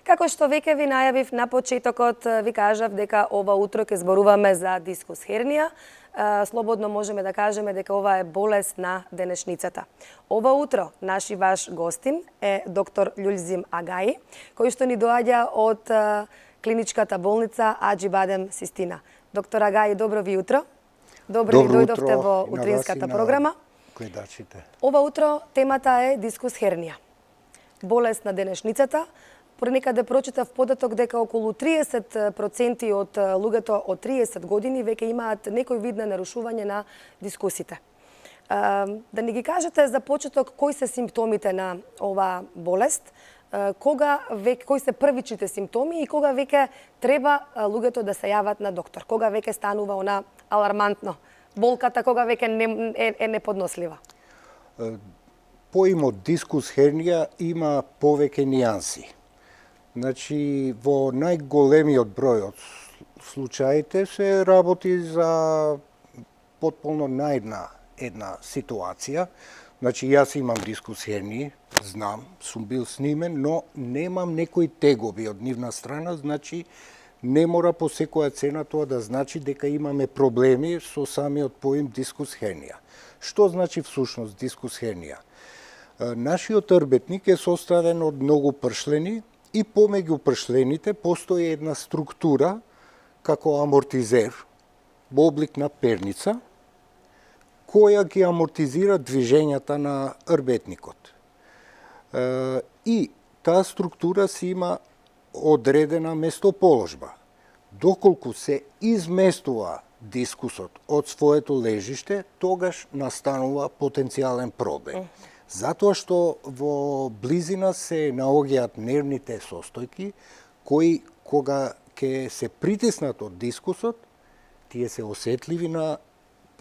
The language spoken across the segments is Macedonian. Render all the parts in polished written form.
Како што веќе ви најавив на почетокот, ви кажав дека ова утро ќе зборуваме за дискус хернија. Слободно можеме да кажеме дека ова е болест на денешницата. Ова утро наш и ваш гостин е доктор Љулзим Агаи, кој што ни доаѓа од клиничката болница Аџи-Бадем Систина. Доктор Агаи, добро ви утро. Добро ви дојдовте во утринската програма. Гледачите. Ова утро темата е дискус хернија. Болест на денешницата. Понекаде прочитав податок дека околу 30% од луѓето од 30 години веќе имаат некој вид на нарушување на дискусите. Да ни ги кажете за почеток кои се симптомите на оваа болест, кои се првичните симптоми и кога веќе треба луѓето да се јават на доктор, кога веќе станува она алармантно, болката кога веќе е неподнослива. Поимот дискус хернија има повеќе нијанси. Значи, во најголемиот број од случаите се работи за потполно најдна една ситуација. Значи, јас имам дискус хернија, знам, сум бил снимен, но немам некои тегоби од нивна страна, значи не мора по секоја цена тоа да значи дека имаме проблеми со самиот поим дискус хернија. Што значи всушност дискус хернија? Нашиот рбетник е составен од многу пршлени и помеѓу пршлените постои една структура како амортизер во облик на перница која ги амортизира движењата на рбетникот. И таа структура си има одредена местоположба. Доколку се изместува дискусот од своето лежиште, тогаш настанува потенцијален проблем. Затоа што во близина се наоѓаат нервните состојки, кои кога ќе се притиснат од дискусот, тие се осетливи на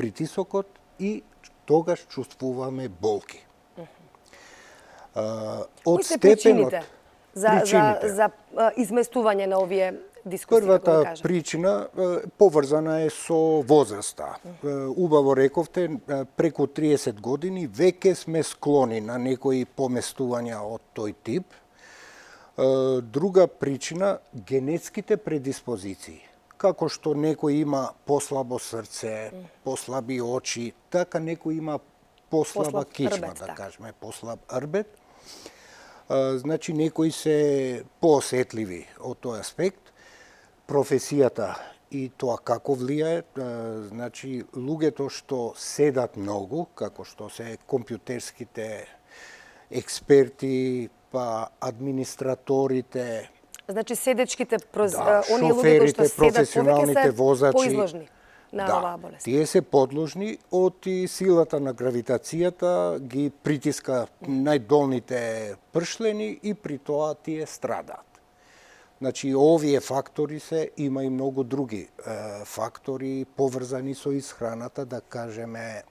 притисокот и тогаш чувствуваме болки. Кои се причините за изместување на овие дискуси? Првата причина поврзана е со возраста. Убаво рековте, преку 30 години веќе сме склони на некои поместувања од тој тип. Друга причина, генетските предиспозиции. Како што некој има послабо срце, послаби очи, така некој има послаба кичма, да кажеме, послаб рбет. Значи, некои се поосетливи од тој аспект. Професијата и тоа како влијае, значи, луѓето што седат многу, како што се компјутерските експерти, па администраторите, значи седечките шоферите, професионалните возачи, поизложни на оваа болест. Тие се подложни од и силата на гравитацијата ги притиска најдолните пршлени и при тоа тие страдаат. Значи, овие фактори се, има и многу други фактори поврзани со исхраната, да кажеме,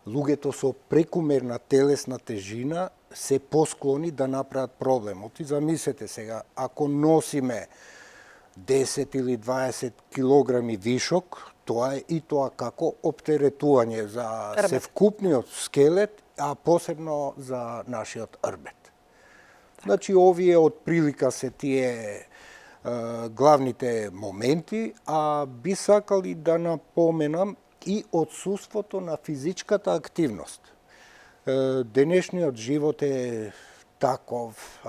луѓето со прекумерна телесна тежина се посклони да направат проблем. Оти замислете сега, ако носиме 10 или 20 килограми вишок, тоа е и тоа како оптеретување за севкупниот скелет, а посебно за нашиот рбет. Значи, овие од прилика се тие главните моменти, а би сакали да напоменам и отсуството на физичката активност. Денешниот живот е таков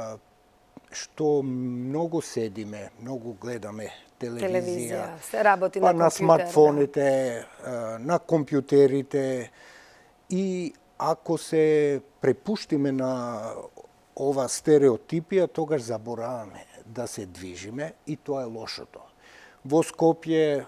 што многу седиме, многу гледаме телевизија, се работи па на смартфоните, на компјутерите, и ако се препуштиме на ова стереотипија, тогаш забораваме да се движиме и тоа е лошото. Во Скопје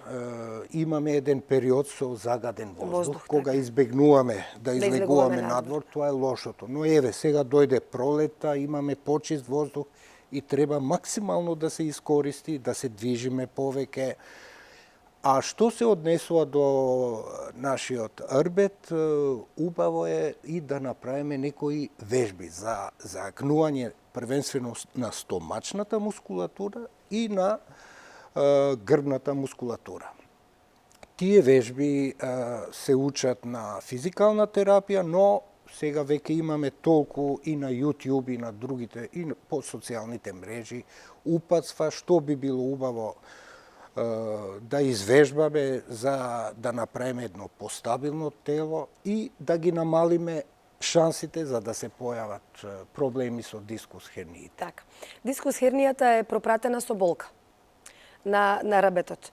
имаме еден период со загаден воздух, кога избегнуваме да излегуваме надвор, тоа е лошото. Но еве, сега дојде пролета, имаме почист воздух и треба максимално да се искористи, да се движиме повеќе. А што се однесува до нашиот рбет, убаво е и да направиме некои вежби за заакнување првенствено на стомачната мускулатура и на грбната мускулатура. Тие вежби се учат на физикална терапија, но сега веќе имаме толку и на YouTube и на другите и по социјалните мрежи упатства што би било убаво да извежбаме за да направиме едно постабилно тело и да ги намалиме шансите за да се појават проблеми со дискус херниите. Така. Дискус хернијата е пропратена со болка на рабетот.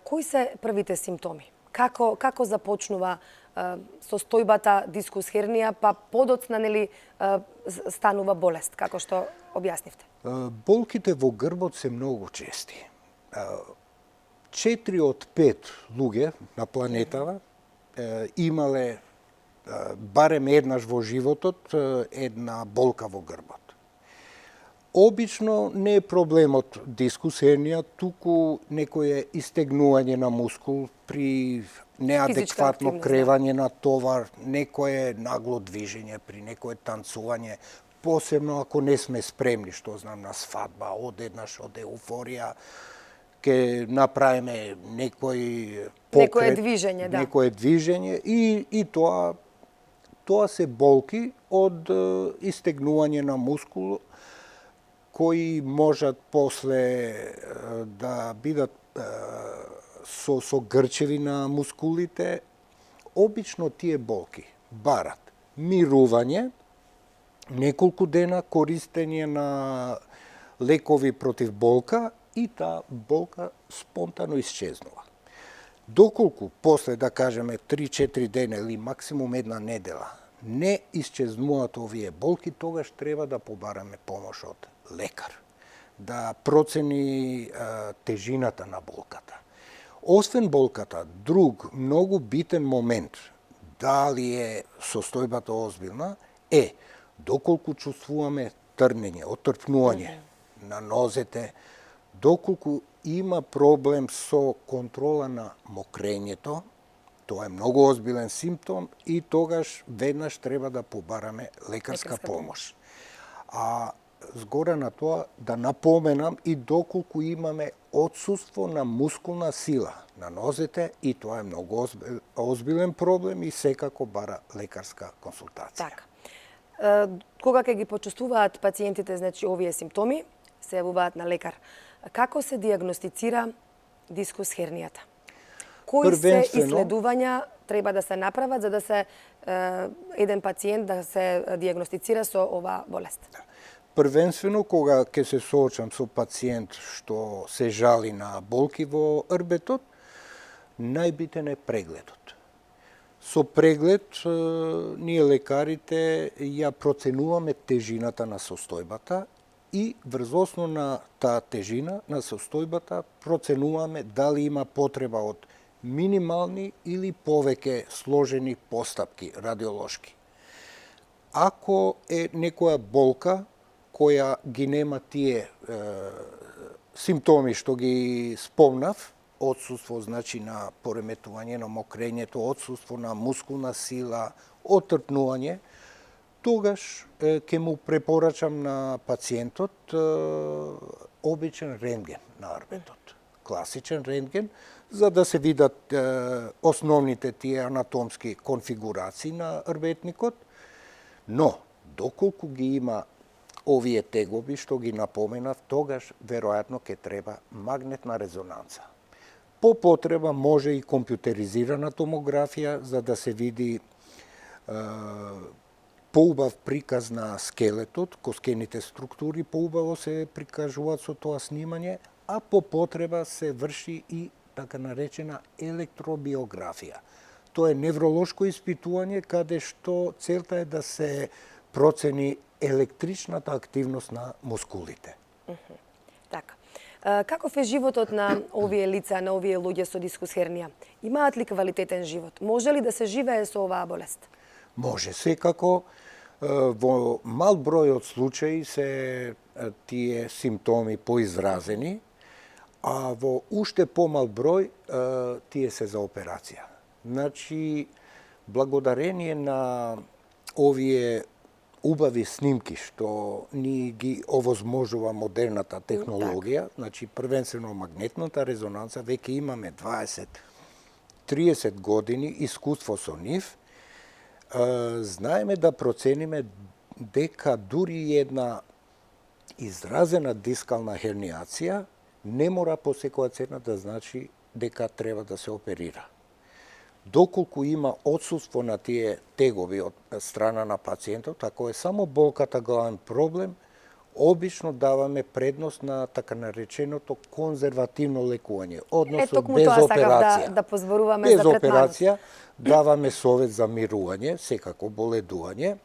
Кои се првите симптоми? Како започнува состојбата дискус хернија, па подоцна нели станува болест, како што објаснивте? Болките во грбот се многу чести. 4 од 5 луѓе на планетава имале барем еднаш во животот една болка во грбот. Обично не е проблемот дискус хернија, туку некое истегнување на мускул при неадекватно кревање на товар, некое нагло движење при некое танцување, посебно ако не сме спремни, што знам, на свадба, одеднаш од еуфорија, ке направиме некој покрет, некое движење и тоа се болки од истегнување на мускул кои можат после да бидат со грчеви на мускулите. Обично тие болки барат мирување, неколку дена користење на лекови против болка и таа болка спонтано исчезнува. Доколку после, да кажеме, 3-4 дена или максимум една недела не исчезнуваат овие болки, тогаш треба да побараме помош од лекар, да процени тежината на болката. Освен болката, друг многу битен момент, дали е состојбата озбилна, е доколку чувствуваме трнење, отрпнување на нозете, доколку има проблем со контрола на мокрењето, тоа е многу озбилен симптом и тогаш веднаш треба да побараме лекарска помош. А згоре на тоа да напоменам и доколку имаме отсуство на мускулна сила на нозете, и тоа е многу озбилен проблем и секако бара лекарска консултација. Така. Кога ќе ги почувствуваат пациентите, значи, овие симптоми, се јавуваат на лекар. Како се диагностицира дискус хернијата? Кои се исследувања треба да се направат за да се еден пациент да се диагностицира со оваа болест? Првенствено, кога ќе се соочам со пациент што се жали на болки во рбетот, најбитен е прегледот. Со преглед, ние лекарите ја проценуваме тежината на состојбата и врз основа на таа тежина на состојбата проценуваме дали има потреба од минимални или повеќе сложени постапки радиолошки. Ако е некоја болка која ги нема тие симптоми што ги спомнав, отсуство значи на пореметување на мокрењето, отсуство на мускулна сила, отрпнување, тогаш ќе му препорачам на пациентот обичен рентген на рбетот, класичен рентген, за да се видат основните тие анатомски конфигурации на рбетникот, но доколку ги има овие тегоби што ги напоменав, тогаш веројатно ќе треба магнетна резонанца. По потреба може и компјутеризирана томографија за да се види поубав приказ на скелетот, коскените структури поубаво се прикажуваат со тоа снимање, а по потреба се врши и така наречена електробиографија. Тоа е невролошко испитување каде што целта е да се процени електричната активност на мускулите. Така. Каков е животот на овие лица, на овие луѓе со дискус хернија? Имаат ли квалитетен живот? Може ли да се живее со оваа болест? Може, секако. Во мал број од случаи се тие симптоми поизразени, а во уште помал број тие се за операција. Значи, благодарение на овие убави снимки што ни ги овозможува модерната технологија, значи првенствено магнетната резонанца, веќе имаме 20-30 години искуство со нив, Знаеме да процениме дека дури една изразена дискална херниација не мора по секоја цена да значи дека треба да се оперира. Доколку има отсутство на тие тегови од страна на пациентот, ако е само болката главен проблем, обично даваме предност на така нареченото конзервативно лекување, односно без операција. Да позборуваме без за третманот. операција даваме совет за мирување, секако боледување,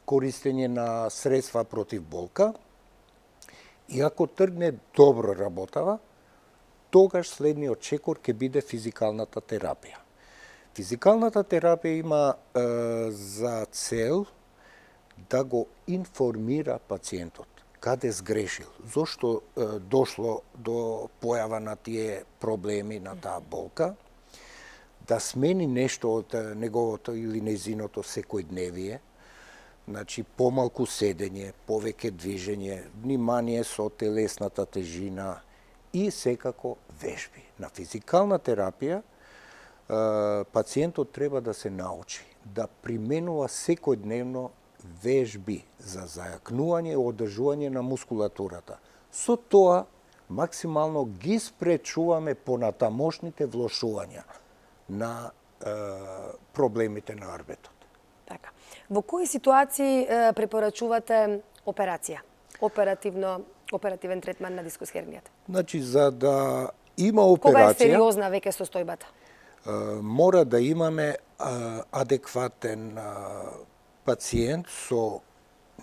користење на средства против болка, и ако тргне добро работава, тогаш следниот чекор ќе биде физикалната терапија. Физикалната терапија има за цел да го информира пациентот каде сгрешил, зошто дошло до појава на тие проблеми, на таа болка, да смени нешто од неговото или незиното секојдневие, значи помалку седење, повеќе движење, внимание со телесната тежина и секако вежби. На физикална терапија пациентот треба да се научи да применува секојдневно вежби за зајакнување и одржување на мускулатурата. Со тоа максимално ги спречуваме понатамошните влошувања на проблемите на арбетот. Така. Во кои ситуации препорачувате операција? Оперативен третман на дискус хернијата? Значи, за да има Кога е операција, сериозна веќе состојбата? мора да имаме адекватен пациент со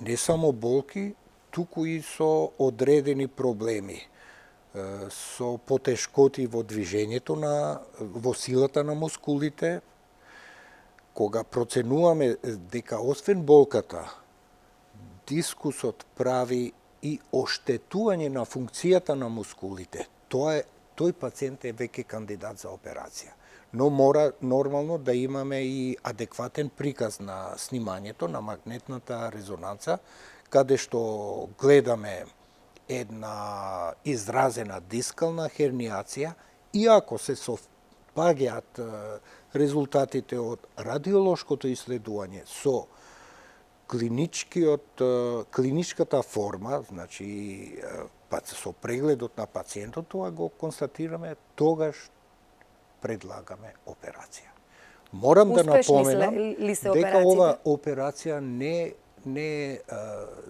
не само болки, туку и со одредени проблеми, со потешкоти во движењето во силата на мускулите. Кога проценуваме дека освен болката, дискусот прави и оштетување на функцијата на мускулите, тој пациент е веќе кандидат за операција. Но мора нормално да имаме и адекватен приказ на снимањето, на магнетната резонанца, каде што гледаме една изразена дискална херниација, и ако се совпаѓаат резултатите од радиолошкото исследување со клиничката форма, значи со прегледот на пациентот, тоа го констатираме, тогаш предлагаме операција. Морам да напоменам дека ова операција не е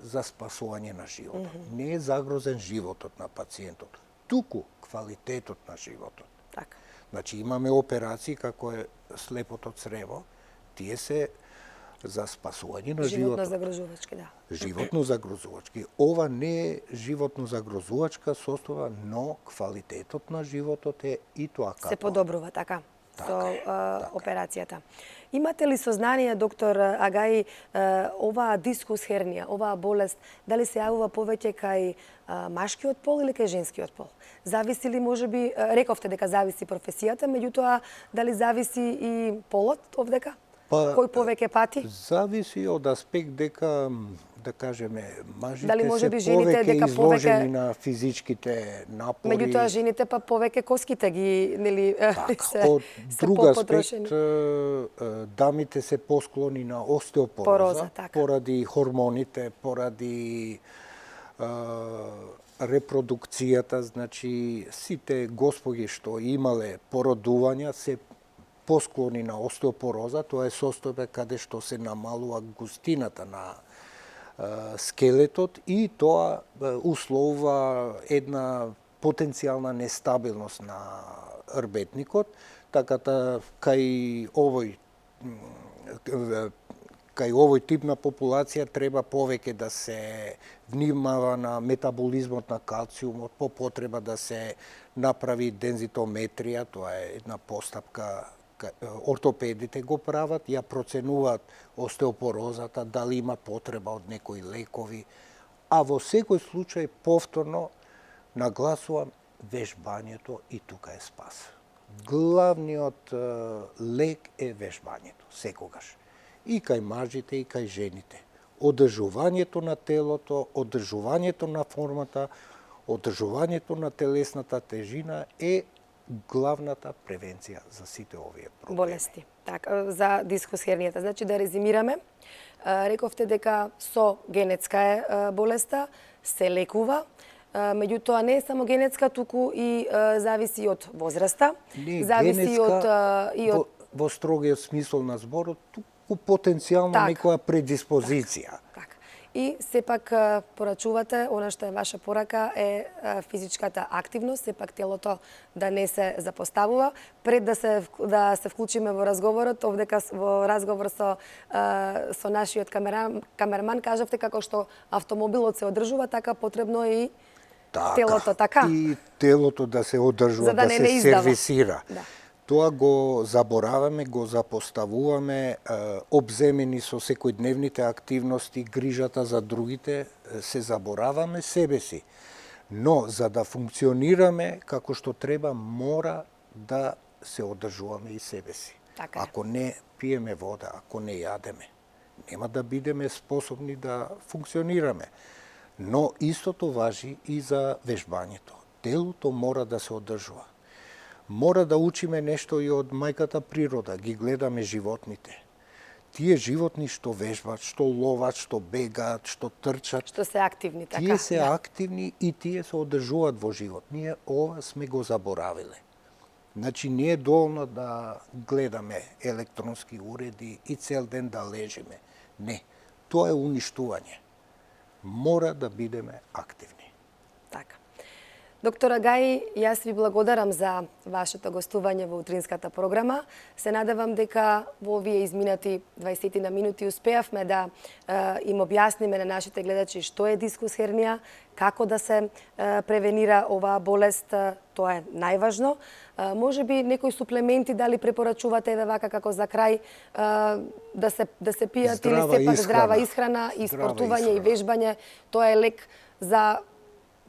за спасување на животот. Не е загрозен животот на пациентот, туку квалитетот на животот. Така. Значи имаме операции како е слепото црево, тие се за спасување на животот. Животно загрозувачки, да. Животно загрозувачки. Ова не е животно загрозувачка состојба, но квалитетот на животот е и тоа како. Се подобрува, така, со операцијата. Имате ли сознание, доктор Агаи, оваа дискус хернија, оваа болест, дали се јавува повеќе кај машкиот пол или кај женскиот пол? Зависи ли, можеби, рековте дека зависи професијата, меѓутоа, дали зависи и полот овдека? Кој повеќе пати? Зависи од аспект дека, да кажеме, мажите дали се повеќе изложени на физичките напори. Меѓутоа, жените па повеќе коските ги, нели, така, од друг аспект, дамите се посклони на остеопороза, поради хормоните, поради репродукцијата, значи сите господи што имале породувања се посклони на остеопороза, тоа е состојба каде што се намалува густината на скелетот и тоа условува една потенцијална нестабилност на рбетникот, така да кај овој тип на популација треба повеќе да се внимава на метаболизмот на калциумот, по потреба да се направи дензитометрија, тоа е една постапка ортопедите го прават, ја проценуваат остеопорозата, дали има потреба од некои лекови, а во секој случај повторно нагласувам вежбањето и тука е спас. Главниот лек е вежбањето, секогаш. И кај мажите, и кај жените. Одржувањето на телото, одржувањето на формата, одржувањето на телесната тежина е главната превенција за сите овие проблеми. Болести. Така, за дискус хернијата. Значи да резимираме, рековте дека со генетска е болеста, се лекува, меѓутоа не е само генетска, туку и зависи од возраста, Не, зависи генетска, и од во строгиот смисол на зборот, туку потенцијално Така. некоја предиспозиција. така. И сепак порачувате, она што е ваша порака е физичката активност, сепак телото да не се запоставува. Пред да се вклучиме во разговорот, овдека во разговор со нашиот камерман кажавте како што автомобилот се одржува, така потребно е и телото, така? И телото да се одржува, За да не се издава. сервисира. Да. Тоа го забораваме, го запоставуваме, обземени со секојдневните активности, грижата за другите, се забораваме себе си. Но за да функционираме како што треба, мора да се одржуваме и себе си. Така е. Ако не пиеме вода, ако не јадеме, нема да бидеме способни да функционираме. Но истото важи и за вежбањето. Телото мора да се одржува. Мора да учиме нешто и од мајката природа, ги гледаме животните. Тие животни што вежбат, што ловат, што бегаат, што трчат, Што се активни, така? тие се активни и тие се одржуваат во живот. Ние ова сме го заборавиле. Значи не е доволно да гледаме електронски уреди и цел ден да лежиме. Не, тоа е уништување. Мора да бидеме активни. Така. Доктор Агаи, јас ви благодарам за вашето гостување во утринската програма. Се надевам дека во овие изминати 20 на минути успеавме да им објасниме на нашите гледачи што е дискус хернија, како да се превенира оваа болест, тоа е најважно. Може би некои суплементи дали препорачувате еве вака како за крај да се пијат или сепак здрава исхрана и спортување и вежбање, тоа е лек за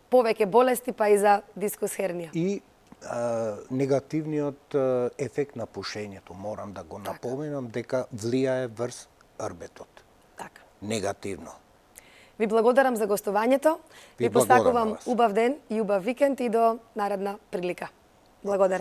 повеќе болести, па и за дискус хернија. И негативниот ефект на пушењето, морам да го напоменам, дека влијае врз рбетот. Така. Негативно. Ви благодарам за гостувањето. Ви благодарам посакувам вас. убав ден и убав викенд и до наредна прилика. Благодарам.